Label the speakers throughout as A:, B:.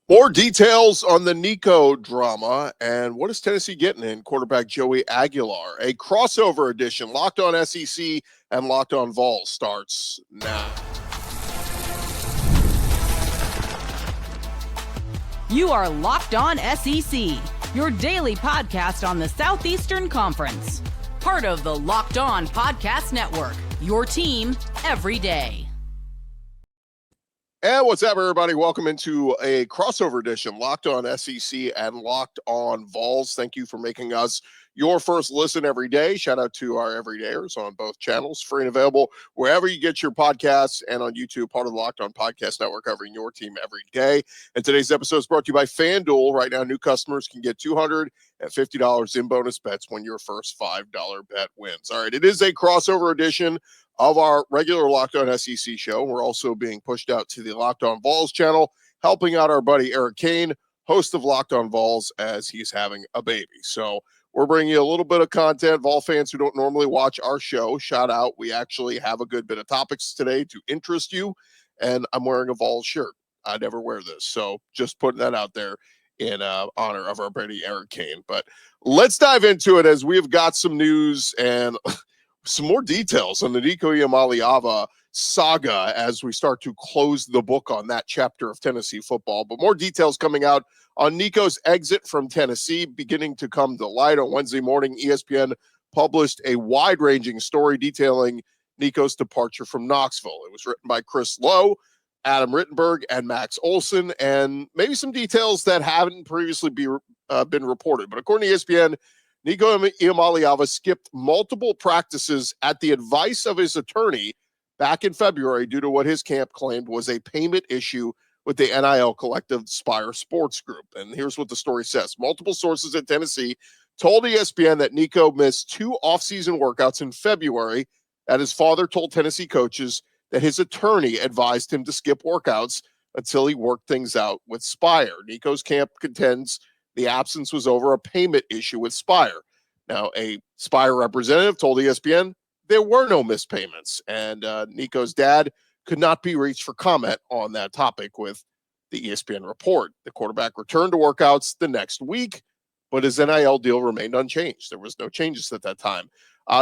A: More details on the Nico drama and what is Tennessee getting in quarterback Joey Aguilar. A crossover edition, Locked On SEC and Locked On Vols starts now.
B: You are Locked On SEC, your daily podcast on the Southeastern Conference. Part of the Locked On Podcast Network, your team every day.
A: And what's up, everybody? Welcome into a crossover edition, Locked On SEC and Locked On Vols. Thank you for making us your first listen every day. Shout out to our everydayers on both channels, free and available wherever you get your podcasts and on YouTube, part of the Locked On Podcast Network, covering your team every day. And today's episode is brought to you by FanDuel. Right now, new customers can get $250 in bonus bets when your first $5 bet wins. All right, it is a crossover edition of our regular Locked On SEC show. We're also being pushed out to the Locked On Vols channel, helping out our buddy Eric Kane, host of Locked On Vols, as he's having a baby. So we're bringing you a little bit of content. Vol fans who don't normally watch our show, shout out. We actually have a good bit of topics today to interest you, and I'm wearing a Vols shirt. I never wear this, so just putting that out there in honor of our buddy Eric Kane. But let's dive into it, as we've got some news and some more details on the Nico Iamaleava saga as we start to close the book on that chapter of Tennessee football. But more details coming out on Nico's exit from Tennessee beginning to come to light. On Wednesday morning, ESPN published a wide-ranging story detailing Nico's departure from Knoxville. It was written by Chris Lowe, Adam Rittenberg, and Max Olson, and maybe some details that haven't previously been reported. But according to ESPN, Nico Iamaleava skipped multiple practices at the advice of his attorney back in February due to what his camp claimed was a payment issue with the NIL Collective Spire Sports Group. And here's what the story says. Multiple sources at Tennessee told ESPN that Nico missed 2 off-season workouts in February, that his father told Tennessee coaches that his attorney advised him to skip workouts until he worked things out with Spire. Nico's camp contends the absence was over a payment issue with Spire. Now, a Spire representative told ESPN there were no missed payments, and Nico's dad could not be reached for comment on that topic with the ESPN report. The quarterback returned to workouts the next week, but his NIL deal remained unchanged. There was no changes at that time.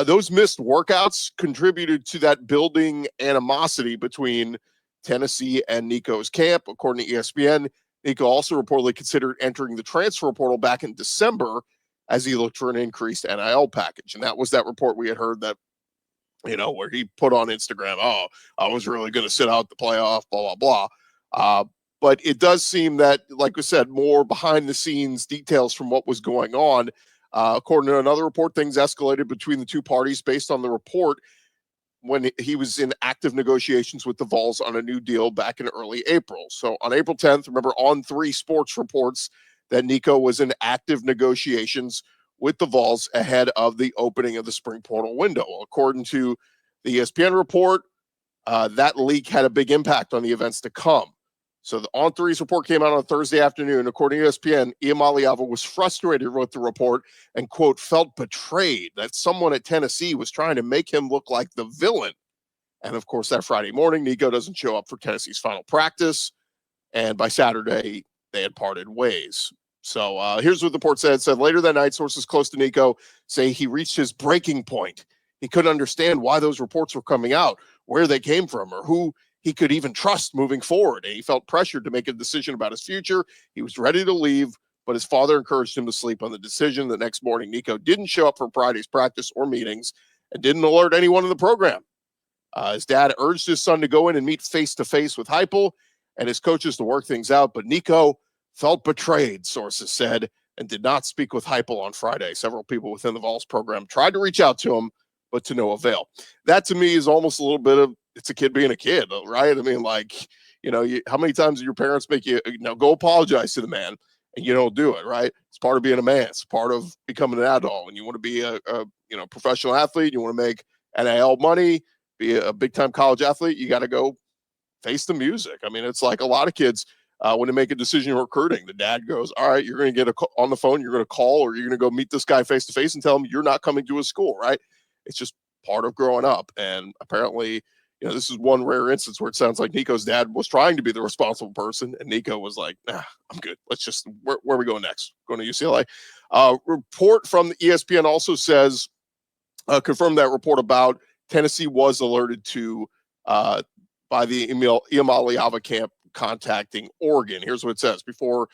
A: Those missed workouts contributed to that building animosity between Tennessee and Nico's camp. According to ESPN, Nico also reportedly considered entering the transfer portal back in December as he looked for an increased NIL package. And that was that report we had heard that, where he put on Instagram, oh, I was really going to sit out the playoff, blah, blah, blah. But it does seem that, like we said, more behind the scenes details from what was going on. According to another report, things escalated between the two parties based on the report when he was in active negotiations with the Vols on a new deal back in early April. So on April 10th, remember, On3 Sports reports that Nico was in active negotiations with the Vols ahead of the opening of the spring portal window. According to the ESPN report, that leak had a big impact on the events to come. So the On3's report came out on Thursday afternoon. According to ESPN, Iamaleava was frustrated with the report and, quote, felt betrayed that someone at Tennessee was trying to make him look like the villain. And, of course, that Friday morning, Nico doesn't show up for Tennessee's final practice. And by Saturday, they had parted ways. So here's what the report said. It said later that night, sources close to Nico say he reached his breaking point. He couldn't understand why those reports were coming out, where they came from, or who he could even trust moving forward. And he felt pressured to make a decision about his future. He was ready to leave, but his father encouraged him to sleep on the decision. The next morning, Nico didn't show up for Friday's practice or meetings and didn't alert anyone in the program. His dad urged his son to go in and meet face-to-face with Heupel and his coaches to work things out, but Nico felt betrayed, sources said, and did not speak with Heupel on Friday. Several people within the Vols program tried to reach out to him, but to no avail. That, to me, is almost a little bit of, it's a kid being a kid, right? I mean, like, how many times do your parents make you, go apologize to the man, and you don't do it, right? It's part of being a man. It's part of becoming an adult. And you want to be a professional athlete, you want to make NIL money, be a big-time college athlete, you got to go face the music. I mean, it's like a lot of kids, when they make a decision in recruiting, the dad goes, all right, you're going to get on the phone, you're going to call, or you're going to go meet this guy face-to-face and tell him you're not coming to his school, right? It's just part of growing up. And apparently, this is one rare instance where it sounds like Nico's dad was trying to be the responsible person, and Nico was like, nah, I'm good. Let's just, where are we going next? Going to UCLA. Report from the ESPN also says, confirmed that report about Tennessee was alerted to by the Iamaleava camp contacting Oregon. Here's what it says. Before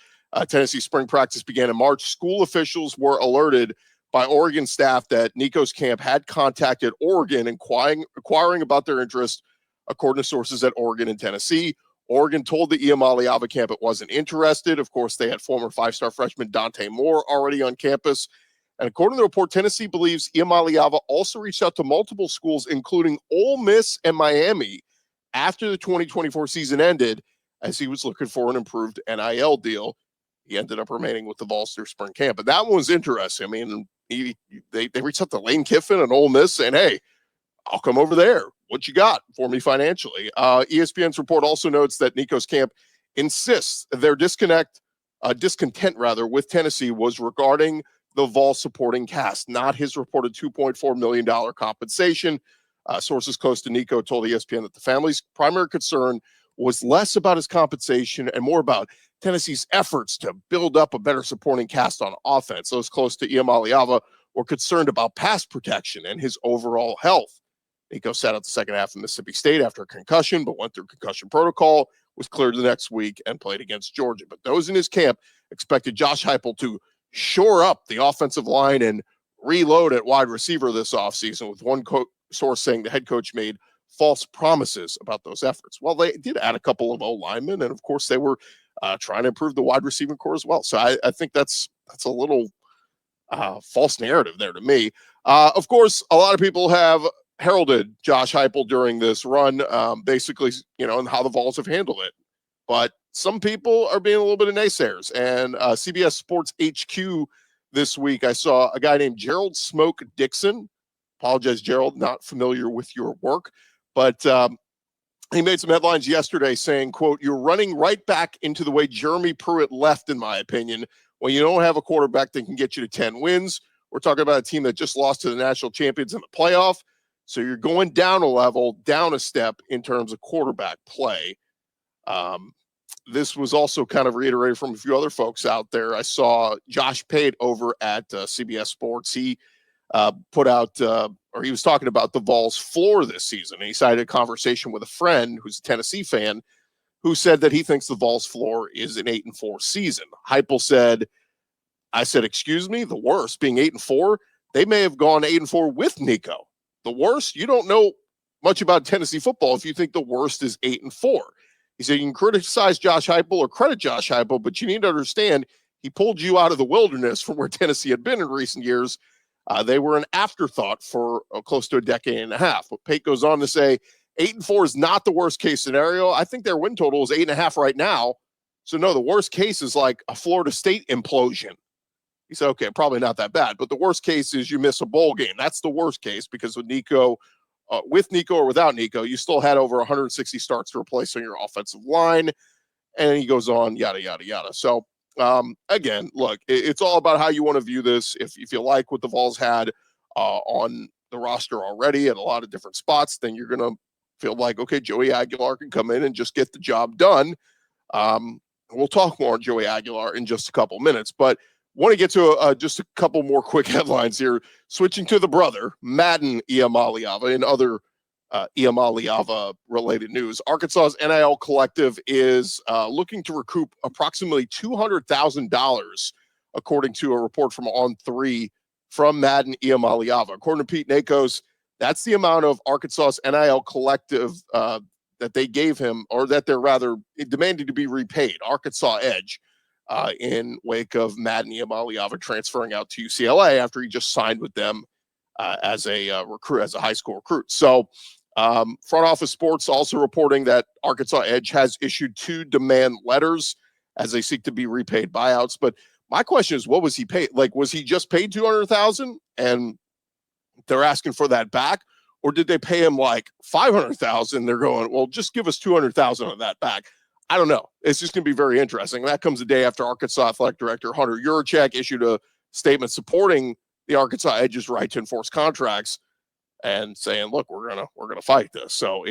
A: Tennessee spring practice began in March, school officials were alerted by Oregon staff that Nico's camp had contacted Oregon inquiring about their interest, according to sources at Oregon and Tennessee. Oregon told the Iamaleava camp it wasn't interested. Of course, they had former five-star freshman Dante Moore already on campus. And according to the report, Tennessee believes Iamaleava also reached out to multiple schools, including Ole Miss and Miami, after the 2024 season ended, as he was looking for an improved NIL deal. He ended up remaining with the Vols through spring camp. But that one was interesting. I mean, they reached out to Lane Kiffin and Ole Miss saying, hey, I'll come over there. What you got for me financially? ESPN's report also notes that Nico's camp insists their discontent with Tennessee was regarding the Vols supporting cast, not his reported $2.4 million compensation. Sources close to Nico told ESPN that the family's primary concern was less about his compensation and more about Tennessee's efforts to build up a better supporting cast on offense. Those close to Iamaleava were concerned about pass protection and his overall health. Nico sat out the second half of Mississippi State after a concussion, but went through concussion protocol, was cleared the next week, and played against Georgia. But those in his camp expected Josh Heupel to shore up the offensive line and reload at wide receiver this offseason, with one source saying the head coach made false promises about those efforts. Well, they did add a couple of O-linemen, and of course they were trying to improve the wide receiving core as well. So I think that's a little false narrative there to me. Of course, a lot of people have heralded Josh Heupel during this run, basically, and how the Vols have handled it. But some people are being a little bit of naysayers. And CBS Sports HQ this week, I saw a guy named Gerald Smoke Dixon. Apologize, Gerald, not familiar with your work. But he made some headlines yesterday saying, quote, "You're running right back into the way Jeremy Pruitt left, in my opinion, when you don't have a quarterback that can get you to 10 wins. We're talking about a team that just lost to the national champions in the playoff. So you're going down a level, down a step in terms of quarterback play." This was also kind of reiterated from a few other folks out there. I saw Josh Pate over at CBS Sports. He put out, or he was talking about the Vols floor this season. And he cited a conversation with a friend who's a Tennessee fan who said that he thinks the Vols floor is an 8-4 season. Heupel said, I said, excuse me, the worst being 8-4. They may have gone 8-4 with Nico. The worst, you don't know much about Tennessee football if you think the worst is 8-4. He said, you can criticize Josh Heupel or credit Josh Heupel, but you need to understand he pulled you out of the wilderness from where Tennessee had been in recent years. They were an afterthought for close to a decade and a half. But Pate goes on to say 8-4 is not the worst case scenario. I think their win total is 8.5 right now. So no, the worst case is like a Florida State implosion. He said, okay, probably not that bad, but the worst case is you miss a bowl game. That's the worst case, because with Nico or without Nico, you still had over 160 starts to replace on your offensive line. And he goes on, yada, yada, yada. So again, look, it's all about how you want to view this. If you like what the Vols had on the roster already at a lot of different spots, then you're going to feel like, okay, Joey Aguilar can come in and just get the job done. We'll talk more on Joey Aguilar in just a couple minutes, but want to get to just a couple more quick headlines here. Switching to the brother, Madden Iamaleava, and other Iamaleava-related news. Arkansas's NIL Collective is looking to recoup approximately $200,000, according to a report from On3 from Madden Iamaleava. According to Pete Nakos, that's the amount of Arkansas's NIL Collective that they gave him, or that they're rather demanding to be repaid. Arkansas Edge. In wake of Madden Iamaleava transferring out to UCLA after he just signed with them as a recruit, as a high school recruit. So Front Office Sports also reporting that Arkansas Edge has issued 2 demand letters as they seek to be repaid buyouts. But my question is, what was he paid? Like, was he just paid $200,000 and they're asking for that back? Or did they pay him like $500,000? They're going, well, just give us $200,000 of that back. I don't know. It's just going to be very interesting. That comes a day after Arkansas Athletic Director Hunter Yurachek issued a statement supporting the Arkansas Edge's right to enforce contracts. and saying, look, we're gonna fight this. So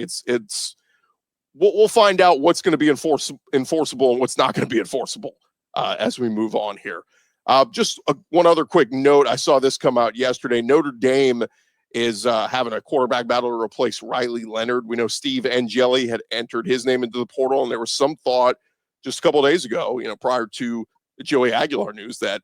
A: we'll find out what's going to be enforceable and what's not going to be enforceable as we move on here. Just one other quick note. I saw this come out yesterday. Notre Dame is having a quarterback battle to replace Riley Leonard. We know Steve Angeli had entered his name into the portal, and there was some thought just a couple of days ago, prior to the Joey Aguilar news, that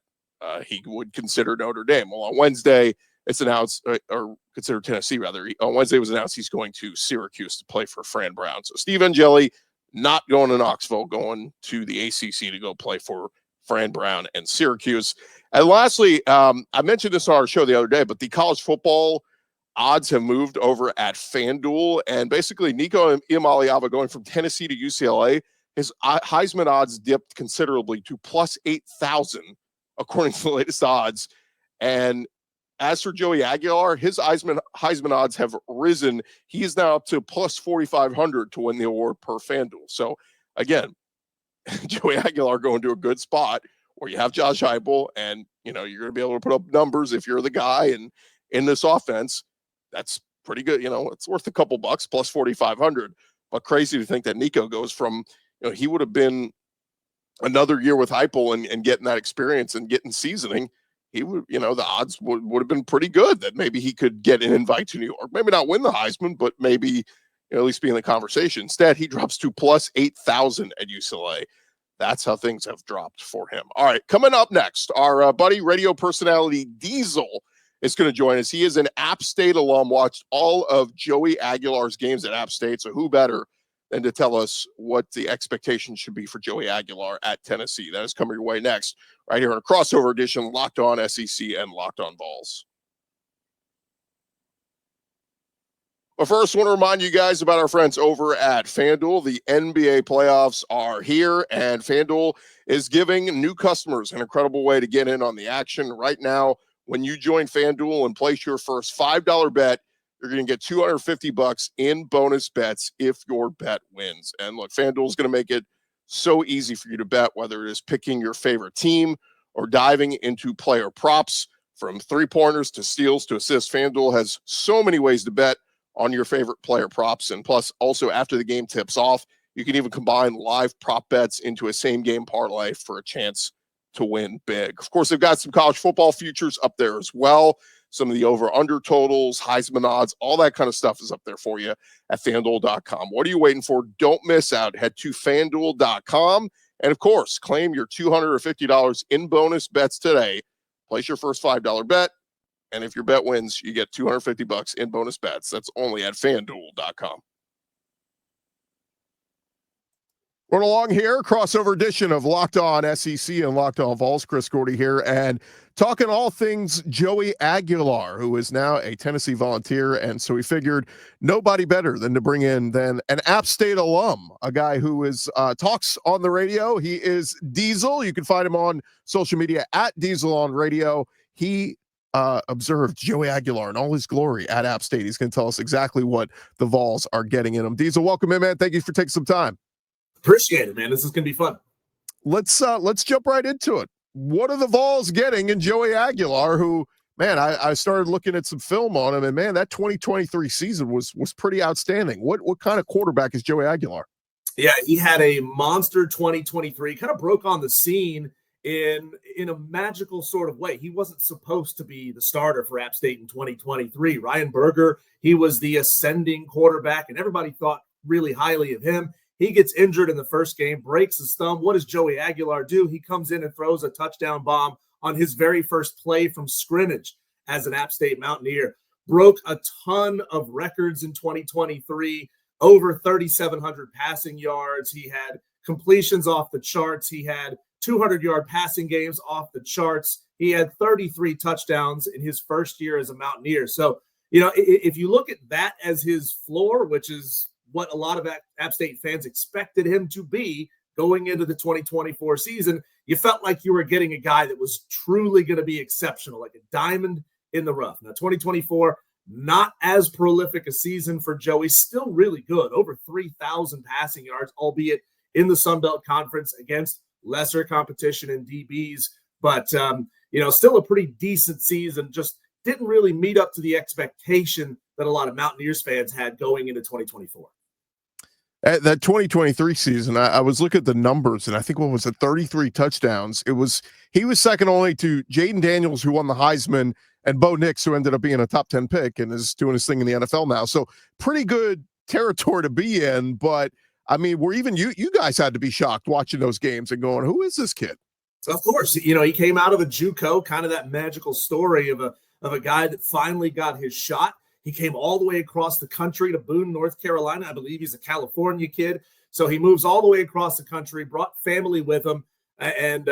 A: he would consider Notre Dame. Well, on Wednesday, it's announced, or consider Tennessee rather. On Wednesday, it was announced he's going to Syracuse to play for Fran Brown. So Steve Angeli not going to Knoxville, going to the ACC to go play for Fran Brown and Syracuse. And lastly, I mentioned this on our show the other day, but the college football odds have moved over at FanDuel, and basically Nico Iamaleava going from Tennessee to UCLA, his Heisman odds dipped considerably to plus 8,000 according to the latest odds. And as for Joey Aguilar, his Heisman odds have risen. He is now up to plus 4,500 to win the award per FanDuel. So again, Joey Aguilar going to a good spot where you have Josh Heupel, and you're going to be able to put up numbers if you're the guy and in this offense. That's pretty good. It's worth a couple bucks, plus 4,500. But crazy to think that Nico goes from, he would have been another year with Heupel and getting that experience and getting seasoning. He would, the odds would have been pretty good that maybe he could get an invite to New York. Maybe not win the Heisman, but maybe at least be in the conversation. Instead, he drops to plus 8,000 at UCLA. That's how things have dropped for him. All right, coming up next, our buddy, radio personality Diesel, is going to join us. He is an App State alum, watched all of Joey Aguilar's games at App State, so who better than to tell us what the expectations should be for Joey Aguilar at Tennessee. That is coming your way next, right here on a crossover edition, Locked On SEC and Locked On Vols. But first, I want to remind you guys about our friends over at FanDuel. The NBA playoffs are here, and FanDuel is giving new customers an incredible way to get in on the action. Right now, when you join FanDuel and place your first $5 bet, you're going to get $250 in bonus bets if your bet wins. And look, FanDuel is going to make it so easy for you to bet, whether it is picking your favorite team or diving into player props. From three-pointers to steals to assists, FanDuel has so many ways to bet on your favorite player props. And plus, also after the game tips off, you can even combine live prop bets into a same-game parlay for a chance to win big. Of course, they've got some college football futures up there as well. Some of the over-under totals, Heisman odds, all that kind of stuff is up there for you at FanDuel.com. What are you waiting for? Don't miss out. Head to FanDuel.com and, of course, claim your $250 in bonus bets today. Place your first $5 bet, and if your bet wins, you get $250 in bonus bets. That's only at FanDuel.com. Running along here, crossover edition of Locked On SEC and Locked On Vols. Chris Gordy here, and talking all things Joey Aguilar, who is now a Tennessee Volunteer, and so we figured nobody better than to bring in than an App State alum, a guy who is talks on the radio. He is Diesel. You can find him on social media at Diesel on Radio. He observed Joey Aguilar in all his glory at App State. He's going to tell us exactly what the Vols are getting in him. Diesel, welcome in, man. Thank you for taking some time.
C: Appreciate it, man. This is going to be fun.
A: Let's jump right into it. What are the Vols getting in Joey Aguilar, who, man, I started looking at some film on him, and man, that 2023 season was pretty outstanding. What kind of quarterback is Joey Aguilar?
C: Yeah, he had a monster 2023, kind of broke on the scene in a magical sort of way. He wasn't supposed to be the starter for App State in 2023. Ryan Berger, he was the ascending quarterback, and everybody thought really highly of him. He gets injured in the first game, breaks his thumb. What does Joey Aguilar do? He comes in and throws a touchdown bomb on his very first play from scrimmage as an App State Mountaineer. Broke a ton of records in 2023, over 3,700 passing yards. He had completions off the charts. He had 200-yard passing games off the charts. He had 33 touchdowns in his first year as a Mountaineer. So, if you look at that as his floor, which is what a lot of App State fans expected him to be going into the 2024 season, you felt like you were getting a guy that was truly going to be exceptional, like a diamond in the rough. Now, 2024, not as prolific a season for Joey, still really good, over 3,000 passing yards, albeit in the Sun Belt Conference against lesser competition in DBs, but, still a pretty decent season, just didn't really meet up to the expectation that a lot of Mountaineers fans had going into 2024.
A: At that 2023 season, I was looking at the numbers, and I think, what was it, 33 touchdowns. He was second only to Jaden Daniels, who won the Heisman, and Bo Nix, who ended up being a top 10 pick and is doing his thing in the NFL now. So pretty good territory to be in. But I mean, where even you guys had to be shocked watching those games and going, who is this kid?
C: Of course, he came out of a JUCO, kind of that magical story of a guy that finally got his shot. He came all the way across the country to Boone, North Carolina. I believe he's a California kid. So he moves all the way across the country, brought family with him, and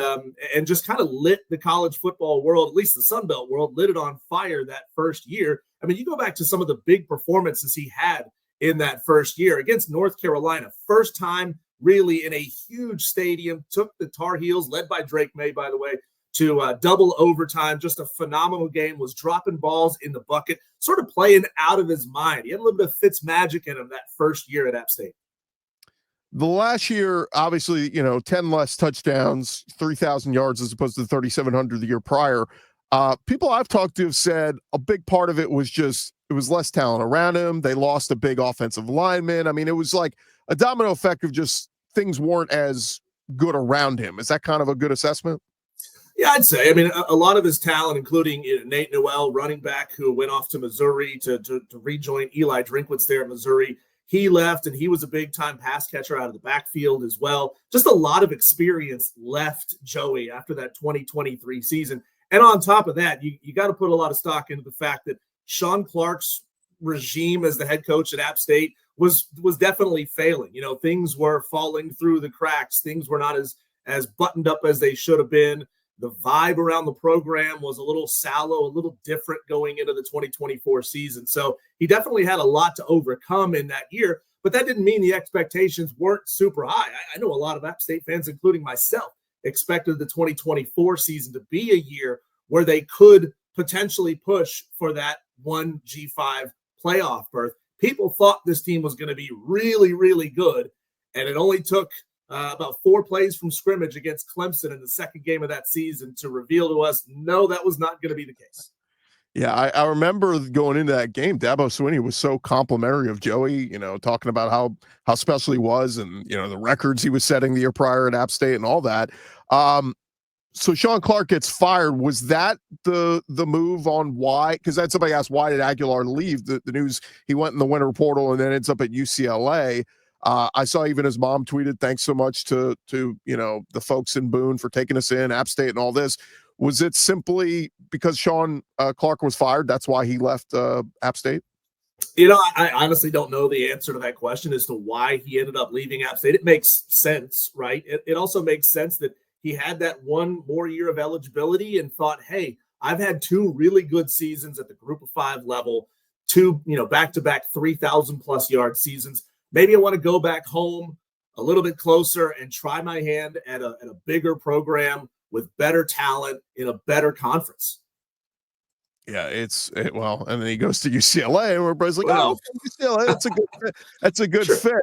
C: just kind of lit the college football world, at least the Sun Belt world, lit it on fire that first year. I mean, you go back to some of the big performances he had in that first year against North Carolina. First time really in a huge stadium, took the Tar Heels, led by Drake May, by the way, to double overtime. Just a phenomenal game, was dropping balls in the bucket, sort of playing out of his mind. He had a little bit of Fitz magic in him that first year at App State.
A: The last year, obviously, 10 less touchdowns, 3,000 yards as opposed to the 3,700 the year prior. People I've talked to have said a big part of it was it was less talent around him. They lost a big offensive lineman. I mean, it was like a domino effect of just things weren't as good around him. Is that kind of a good assessment?
C: Yeah, I'd say. I mean, a lot of his talent, including Nate Noel, running back, who went off to Missouri to rejoin Eli Drinkwitz there at Missouri. He left, and he was a big-time pass catcher out of the backfield as well. Just a lot of experience left Joey after that 2023 season. And on top of that, you got to put a lot of stock into the fact that Sean Clark's regime as the head coach at App State was definitely failing. Things were falling through the cracks. Things were not as buttoned up as they should have been. The vibe around the program was a little sallow, a little different going into the 2024 season. So he definitely had a lot to overcome in that year, but that didn't mean the expectations weren't super high. I know a lot of App State fans, including myself, expected the 2024 season to be a year where they could potentially push for that one G5 playoff berth. People thought this team was going to be really, really good, and it only took about 4 plays from scrimmage against Clemson in the second game of that season to reveal to us, no, that was not going to be the case.
A: Yeah, I remember going into that game, Dabo Swinney was so complimentary of Joey, talking about how special he was and, the records he was setting the year prior at App State and all that. So Sean Clark gets fired. Was that the move on why? Because then somebody asked, why did Aguilar leave? The news, he went in the winter portal and then ends up at UCLA. I saw even his mom tweeted, thanks so much to the folks in Boone for taking us in, App State and all this. Was it simply because Sean Clark was fired? That's why he left App State?
C: I honestly don't know the answer to that question as to why he ended up leaving App State. It makes sense, right? It also makes sense that he had that one more year of eligibility and thought, hey, I've had 2 really good seasons at the Group of 5 level, 2 back-to-back 3,000+ yard seasons. Maybe I want to go back home a little bit closer and try my hand at a bigger program with better talent in a better conference.
A: Yeah, and then he goes to UCLA, and everybody's like, UCLA, that's a good fit.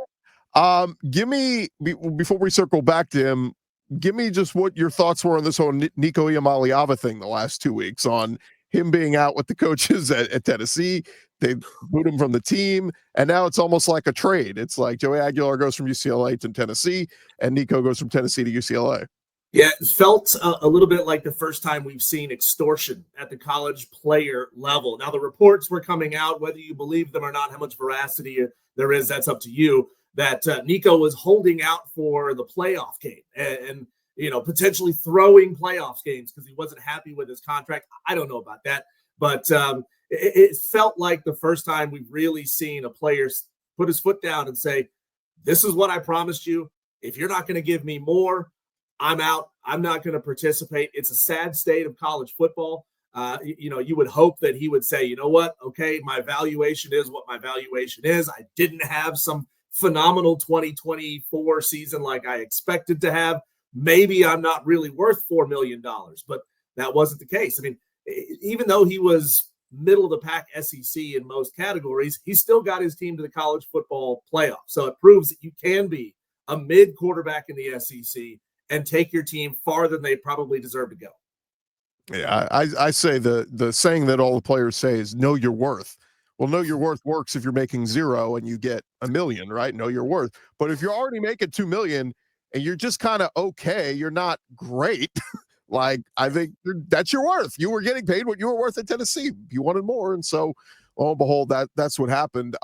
A: Give me, before we circle back to him, give me just what your thoughts were on this whole Nico Iamaleava thing the last 2 weeks, on him being out with the coaches at Tennessee. They boot him from the team, and now it's almost like a trade. It's like Joey Aguilar goes from UCLA to Tennessee, and Nico goes from Tennessee to UCLA.
C: Yeah, it felt a little bit like the first time we've seen extortion at the college player level. Now, the reports were coming out, whether you believe them or not, how much veracity there is, that's up to you, that Nico was holding out for the playoff game and potentially throwing playoff games because he wasn't happy with his contract. I don't know about that, but it felt like the first time we've really seen a player put his foot down and say, this is what I promised you. If you're not going to give me more, I'm out. I'm not going to participate. It's a sad state of college football. You would hope that he would say, you know what? Okay, my valuation is what my valuation is. I didn't have some phenomenal 2024 season like I expected to have. Maybe I'm not really worth $4 million, but that wasn't the case. I mean, even though he was middle of the pack SEC in most categories, he still got his team to the college football playoff. So it proves that you can be a mid quarterback in the SEC and take your team farther than they probably deserve to go.
A: Yeah, I say the saying that all the players say is know your worth. Well, know your worth works if you're making 0 and you get $1 million, right? Know your worth. But if you're already making 2 million and you're just kind of okay, you're not great. Like, I think that's your worth. You were getting paid what you were worth at Tennessee. You wanted more. And so, lo and behold, that's what happened.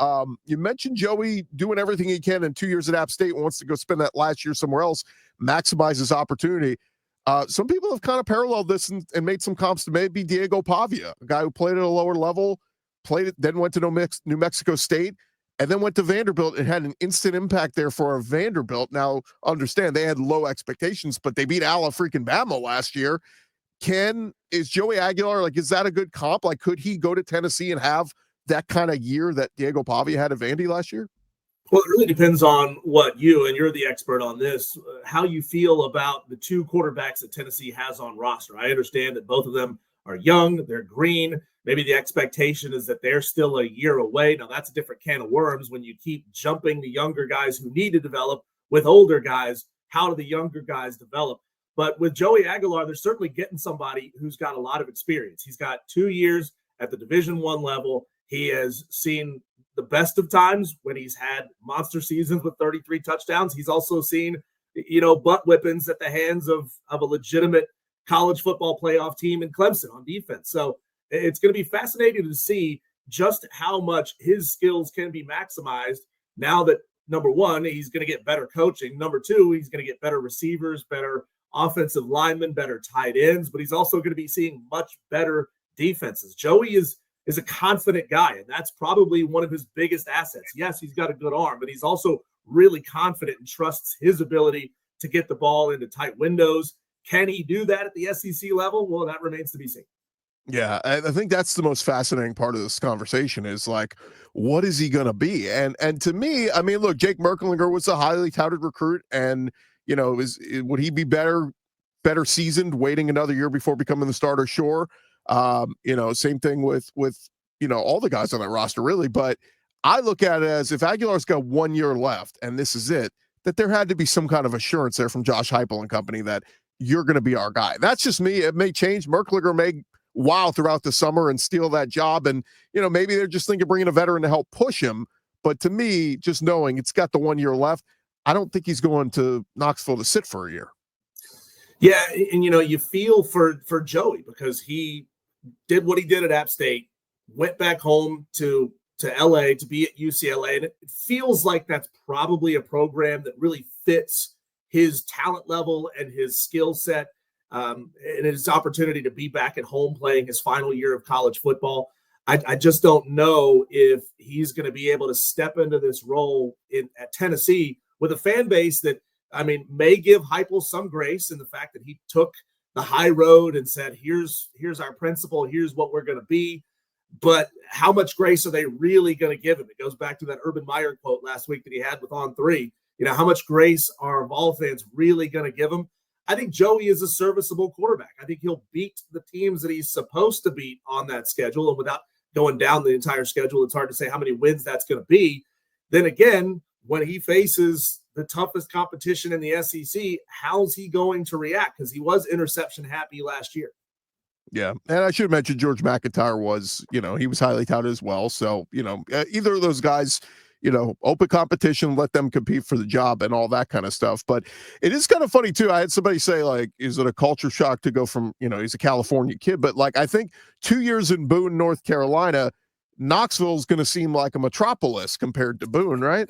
A: You mentioned Joey doing everything he can in 2 years at App State, wants to go spend that last year somewhere else, maximize his opportunity. Some people have kind of paralleled this and made some comps to maybe Diego Pavia, a guy who played at a lower level, then went to New Mexico State, and then went to Vanderbilt and had an instant impact there for a Vanderbilt. Now, understand they had low expectations, but they beat Ala freaking Bama last year. Is Joey Aguilar, like, is that a good comp? Like, could he go to Tennessee and have that kind of year that Diego Pavia had at Vandy last year?
C: Well, it really depends on what you're the expert on this, how you feel about the two quarterbacks that Tennessee has on roster. I understand that both of them are young, they're green. Maybe the expectation is that they're still a year away. Now, that's a different can of worms when you keep jumping the younger guys who need to develop with older guys. How do the younger guys develop? But with Joey Aguilar, they're certainly getting somebody who's got a lot of experience. He's got 2 years at the Division I level. He has seen the best of times when he's had monster seasons with 33 touchdowns. He's also seen, butt whippings at the hands of a legitimate college football playoff team in Clemson on defense. So it's going to be fascinating to see just how much his skills can be maximized now that, number one, he's going to get better coaching. Number two, he's going to get better receivers, better offensive linemen, better tight ends, but he's also going to be seeing much better defenses. Joey is a confident guy, and that's probably one of his biggest assets. Yes, he's got a good arm, but he's also really confident and trusts his ability to get the ball into tight windows. Can he do that at the SEC level? Well, that remains to be seen.
A: Yeah, I think that's the most fascinating part of this conversation is, like, what is he going to be? And to me, I mean, look, Jake Merklinger was a highly touted recruit, and would he be better seasoned waiting another year before becoming the starter? Sure. Same thing with all the guys on that roster, really. But I look at it as, if Aguilar's got 1 year left and this is it, that there had to be some kind of assurance there from Josh Heupel and company that you're going to be our guy. That's just me. It may change. Merklinger may wow throughout the summer and steal that job. And, maybe they're just thinking of bringing a veteran to help push him. But to me, just knowing it's got the 1 year left, I don't think he's going to Knoxville to sit for a year.
C: Yeah. And, you feel for Joey because he did what he did at App State, went back home to LA to be at UCLA. And it feels like that's probably a program that really fits his talent level and his skill set, and his opportunity to be back at home playing his final year of college football. I just don't know if he's going to be able to step into this role at Tennessee with a fan base that, may give Heupel some grace in the fact that he took the high road and said, here's our principle, here's what we're going to be. But how much grace are they really going to give him? It goes back to that Urban Meyer quote last week that he had with On 3. How much grace are Vol fans really going to give him? I think Joey is a serviceable quarterback. I think he'll beat the teams that he's supposed to beat on that schedule. And without going down the entire schedule, it's hard to say how many wins that's going to be. Then again, when he faces the toughest competition in the SEC, how's he going to react? Because he was interception happy last year.
A: Yeah. And I should have mentioned George McIntyre was, he was highly touted as well. So, either of those guys, open competition, let them compete for the job and all that kind of stuff. But it is kind of funny too. I had somebody say, like, is it a culture shock to go from, he's a California kid, but like, I think 2 years in Boone, North Carolina, Knoxville is going to seem like a metropolis compared to Boone, right?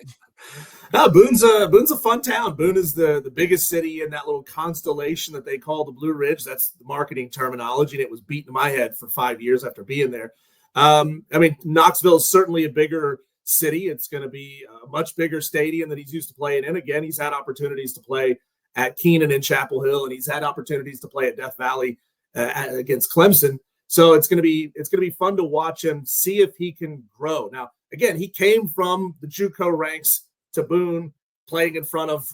C: No, Boone's a fun town. Boone is the biggest city in that little constellation that they call the Blue Ridge. That's the marketing terminology, and it was beaten in my head for 5 years after being there. Knoxville is certainly a bigger city. It's going to be a much bigger stadium that he's used to playing in. Again, he's had opportunities to play at Keenan and Chapel Hill, and he's had opportunities to play at Death Valley against Clemson. So it's going to be fun to watch him, see if he can grow. Now, again, he came from the JUCO ranks to Boone, playing in front of,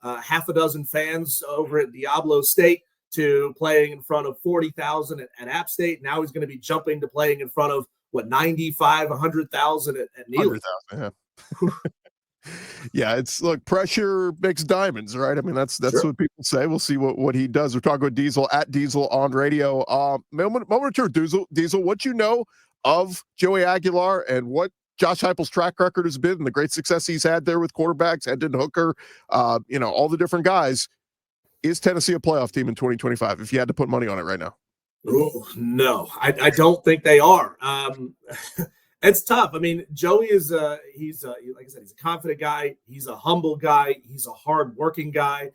C: half a dozen fans over at Diablo State, to playing in front of 40,000 at App State. Now he's going to be jumping to playing in front of 95, 100,000 at Neely.
A: 100,000, yeah. Yeah, look, pressure makes diamonds, right? That's sure. What people say. We'll see what he does. We're talking with Diesel at Diesel on radio. Moment or two, Diesel, what of Joey Aguilar and what Josh Heupel's track record has been and the great success he's had there with quarterbacks, Hendon Hooker, all the different guys, is Tennessee a playoff team in 2025 if you had to put money on it right now?
C: Oh, no, I don't think they are. It's tough. I mean, Joey is like I said, he's a confident guy. He's a humble guy. He's a hardworking guy.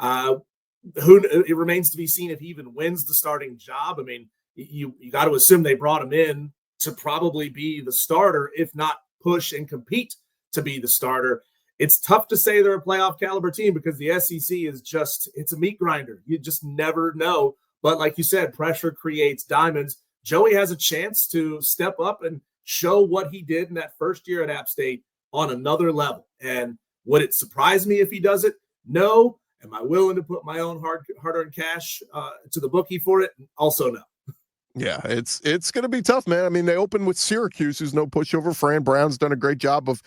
C: It remains to be seen if he even wins the starting job. I mean, you got to assume they brought him in to probably be the starter, if not push and compete to be the starter. It's tough to say they're a playoff caliber team because the SEC is it's a meat grinder. You just never know. But like you said, pressure creates diamonds. Joey has a chance to step up and show what he did in that first year at App State on another level. And would it surprise me if he does it? No. Am I willing to put my own hard-earned cash to the bookie for it? Also no.
A: Yeah, it's going to be tough, man. I mean, they opened with Syracuse, who's no pushover. Fran Brown's done a great job of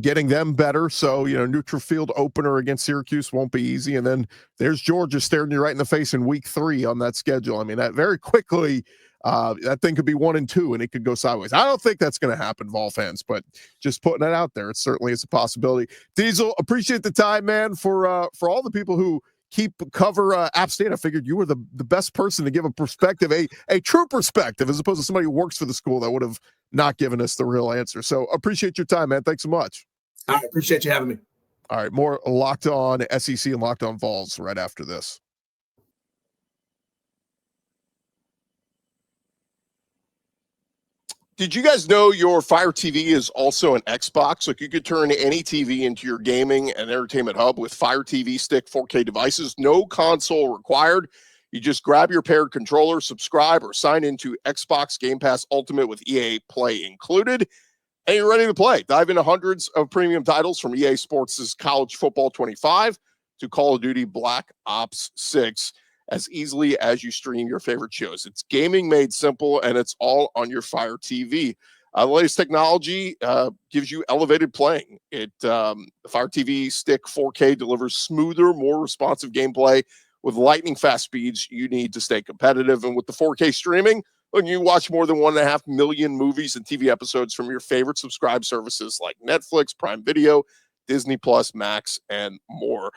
A: getting them better. So, neutral field opener against Syracuse won't be easy. And then there's Georgia staring you right in the face in week 3 on that schedule. I mean, that very quickly, that thing could be 1-2 and it could go sideways. I don't think that's going to happen, Vol fans, but just putting that out there, it certainly is a possibility. Diesel, appreciate the time, man, for all the people who cover App State. I figured you were the best person to give a perspective, a true perspective, as opposed to somebody who works for the school that would have not given us the real answer. So appreciate your time, man. Thanks so much.
C: I appreciate you having me.
A: All right, more Locked On SEC and Locked On Vols right after this. Did you guys know your Fire TV is also an Xbox? Like, you could turn any TV into your gaming and entertainment hub with Fire TV Stick 4K devices. No console required. You just grab your paired controller, subscribe, or sign into Xbox Game Pass Ultimate with EA Play included, and you're ready to play. Dive into hundreds of premium titles from EA Sports' College Football 25 to Call of Duty Black Ops 6. As easily as you stream your favorite shows. It's gaming made simple, and it's all on your Fire TV. The latest technology gives you elevated playing. The Fire TV Stick 4K delivers smoother, more responsive gameplay with lightning fast speeds you need to stay competitive. And with the 4K streaming, when you watch more than 1.5 million movies and TV episodes from your favorite subscribe services like Netflix, Prime Video, Disney Plus, Max, and more.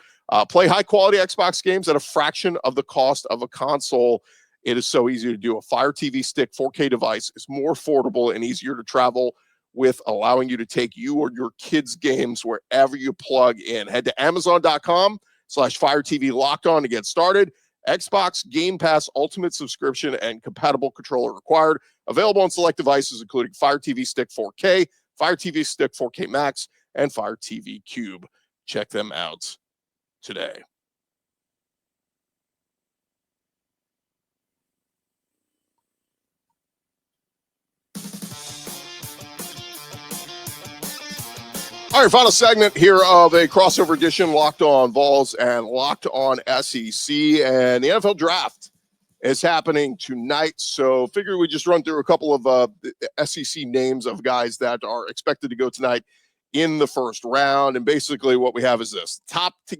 A: Play high-quality Xbox games at a fraction of the cost of a console. It is so easy to do. A Fire TV Stick 4K device is more affordable and easier to travel with, allowing you to take you or your kids' games wherever you plug in. Head to Amazon.com/Fire TV Locked On to get started. Xbox Game Pass Ultimate subscription and compatible controller required. Available on select devices, including Fire TV Stick 4K, Fire TV Stick 4K Max, and Fire TV Cube. Check them out today. All right, final segment here of a crossover edition, Locked On Vols and Locked On SEC, and the NFL Draft is happening tonight. So figure we just run through a couple of SEC names of guys that are expected to go tonight in the first round. And basically what we have is this.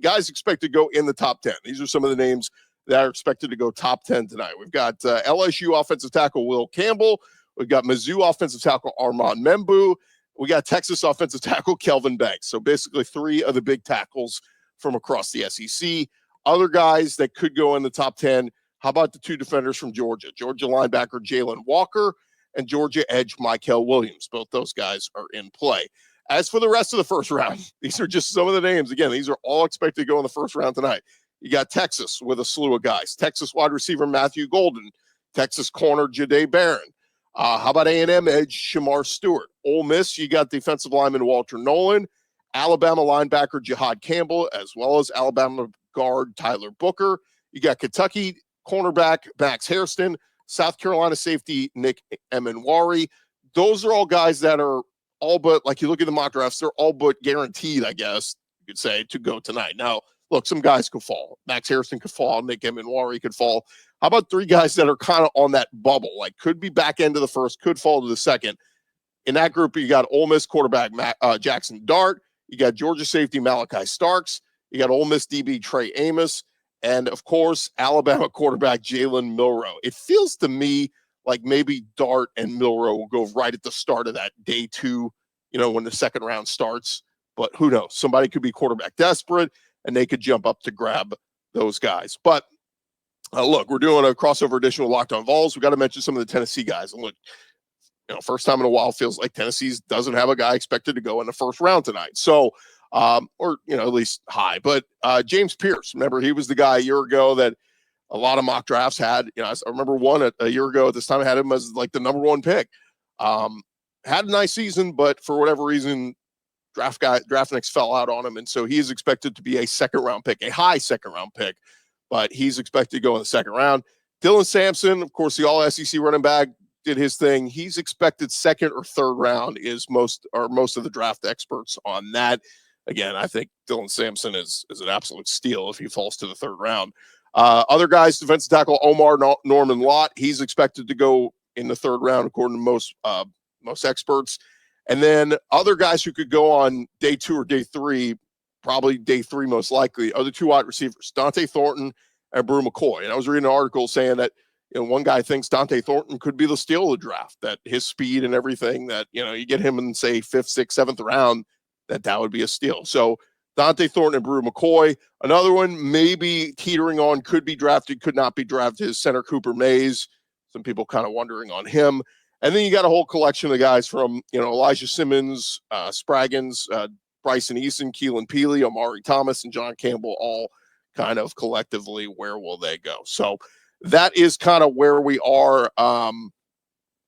A: Guys expect to go in the top 10. These are some of the names that are expected to go top 10 tonight. We've got LSU offensive tackle Will Campbell. We've got Mizzou offensive tackle Armand Membu. We got Texas offensive tackle Kelvin Banks. So basically 3 of the big tackles from across the SEC. Other guys that could go in the top 10. How about the 2 defenders from Georgia? Georgia linebacker Jalen Walker and Georgia edge Mykel Williams. Both those guys are in play. As for the rest of the first round, these are just some of the names. Again, these are all expected to go in the first round tonight. You got Texas with a slew of guys. Texas wide receiver Matthew Golden. Texas corner Jahdae Barron. How about A&M edge Shamar Stewart? Ole Miss, you got defensive lineman Walter Nolan. Alabama linebacker Jihad Campbell, as well as Alabama guard Tyler Booker. You got Kentucky cornerback Max Hairston. South Carolina safety Nick Emenwari. Those are all guys that are all but, like, you look at the mock drafts, they're all but guaranteed, I guess you could say, to go tonight. Now, look, some guys could fall. Max Hairston could fall. Nick Emenwari could fall. How about 3 guys that are kind of on that bubble, like could be back end of the first, could fall to the second? In that group, you got Ole Miss quarterback Jackson Dart. You got Georgia safety Malachi Starks. You got Ole Miss DB Trey Amos. And, of course, Alabama quarterback Jalen Milroe. It feels to me like maybe Dart and Milrow will go right at the start of that day 2, when the second round starts. But who knows? Somebody could be quarterback desperate, and they could jump up to grab those guys. But look, we're doing a crossover edition with Locked On Vols. We got to mention some of the Tennessee guys. And look, first time in a while, feels like Tennessee doesn't have a guy expected to go in the first round tonight. So, or at least high. But James Pierce, remember, he was the guy a year ago that a lot of mock drafts had. I remember one a year ago at this time. I had him as like the number 1 pick. Had a nice season, but for whatever reason, Draftniks fell out on him, and so he is expected to be a second-round pick, a high second-round pick, but he's expected to go in the second round. Dylan Sampson, of course, the All-SEC running back, did his thing. He's expected second or third round is most of the draft experts on that. Again, I think Dylan Sampson is an absolute steal if he falls to the third round. Other guys, defensive tackle Omar Norman Lott, he's expected to go in the third round according to most experts. And then other guys who could go on day 2 or day 3, probably day 3 most likely, are the 2 wide receivers, Dante Thornton and Brew McCoy. And I was reading an article saying that one guy thinks Dante Thornton could be the steal of the draft, that his speed and everything, that you get him in, say, 5th, 6th, 7th round, that would be a steal. So Dante Thornton and Brew McCoy. Another one maybe teetering on, could be drafted, could not be drafted, is center Cooper Mays. Some people kind of wondering on him. And then you got a whole collection of guys from, Elijah Simmons, Spraggins, Bryson Eason, Keelan Peely, Omari Thomas, and John Campbell, all kind of collectively, where will they go? So that is kind of where we are,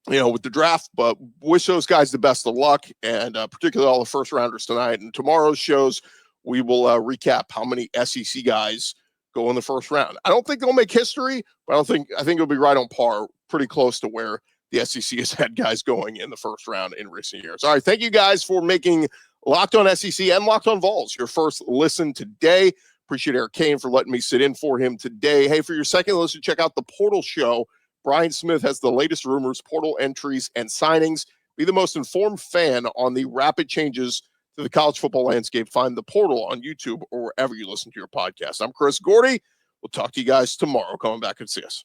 A: with the draft, but wish those guys the best of luck, and particularly all the first rounders tonight. And tomorrow's shows, we will recap how many SEC guys go in the first round. I don't think they'll make history, but I think it'll be right on par, pretty close to where the SEC has had guys going in the first round in recent years. All right, thank you guys for making Locked On SEC and Locked On Vols your first listen today. Appreciate Eric Kane for letting me sit in for him today. Hey, for your second listen, check out the Portal Show. Brian Smith has the latest rumors, portal entries, and signings. Be the most informed fan on the rapid changes to the college football landscape. Find the Portal on YouTube or wherever you listen to your podcast. I'm Chris Gordy. We'll talk to you guys tomorrow. Coming back and see us.